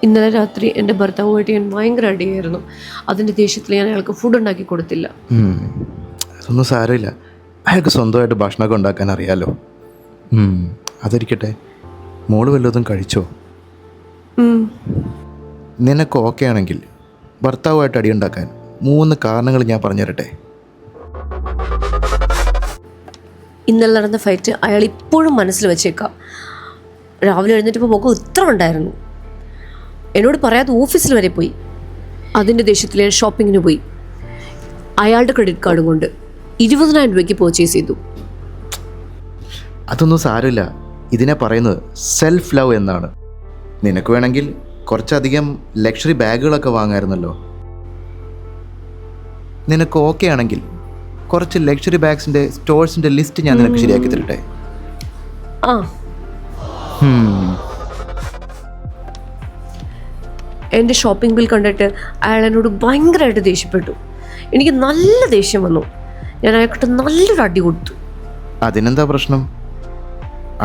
ഇന്നലെ രാത്രി എൻ്റെ ഭർത്താവുമായിട്ട് ഞാൻ ഭയങ്കര അടിയായിരുന്നു. അതിൻ്റെ ദേഷ്യത്തിൽ ഞാൻ അയാൾക്ക് ഫുഡ് ഉണ്ടാക്കി കൊടുത്തില്ല. അതൊന്നും സാരമില്ല, അയാൾക്ക് സ്വന്തമായിട്ട് ഭക്ഷണമൊക്കെ ഉണ്ടാക്കാൻ അറിയാലോ. അതിരിക്കട്ടെ, മോള് വല്ലതും കഴിച്ചോ? നിനക്ക് ഓക്കെ ആണെങ്കിൽ ഭർത്താവുമായിട്ട് അടിയുണ്ടാക്കാൻ 3 കാരണങ്ങൾ ഞാൻ പറഞ്ഞു തരട്ടെ. ഇന്നലെ നടന്ന ഫൈറ്റ് അയാൾ ഇപ്പോഴും മനസ്സിൽ വെച്ചേക്കാം. രാവിലെ എഴുന്നേറ്റപ്പോൾ മുഖം ഇത്ര ഉണ്ടായിരുന്നു. എന്നോട് പറയാതെ ഓഫീസിൽ വരെ പോയി. അതിൻ്റെ ദേഷ്യത്തിൽ ഞാൻ ഷോപ്പിങ്ങിന് പോയി. അയാളുടെ ക്രെഡിറ്റ് കാർഡും കൊണ്ട് 20,000 രൂപയ്ക്ക് പർച്ചേസ് ചെയ്തു. അതൊന്നും സാരമില്ല, ഇതിനെ പറയുന്നത് സെൽഫ് ലവ് എന്നാണ്. നിനക്ക് വേണമെങ്കിൽ കുറച്ചധികം ലക്ഷറി ബാഗുകളൊക്കെ വാങ്ങാമായിരുന്നല്ലോ. നിനക്ക് ഓക്കെ ആണെങ്കിൽ കുറച്ച് ലക്ഷറി ബാഗ്സിൻ്റെ സ്റ്റോഴ്സിൻ്റെ ലിസ്റ്റ് ഞാൻ നിനക്ക് ശരിയാക്കി തരട്ടെ. ആ എൻ്റെ ഷോപ്പിംഗ് ബിൽ കണ്ടിട്ട് അയാൾ എന്നോട് ഭയങ്കരമായിട്ട് ദേഷ്യപ്പെട്ടു. എനിക്ക് നല്ല ദേഷ്യം വന്നു. ഞാൻ അയാൾക്കിട്ട് നല്ലൊരു അടി കൊടുത്തു. അതിനെന്താ പ്രശ്നം?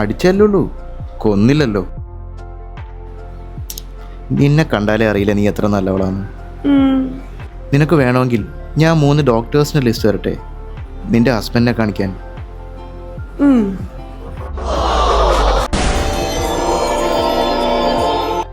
അടിച്ചല്ലുള്ളൂ, കൊന്നില്ലല്ലോ. നിന്നെ കണ്ടാലേ അറിയില്ല നീ എത്ര നല്ലവളാണ്. നിനക്ക് വേണമെങ്കിൽ ഞാൻ 3 ഡോക്ടേഴ്സിൻ്റെ ലിസ്റ്റ് തരട്ടെ, നിന്റെ ഹസ്ബൻഡിനെ കാണിക്കാൻ.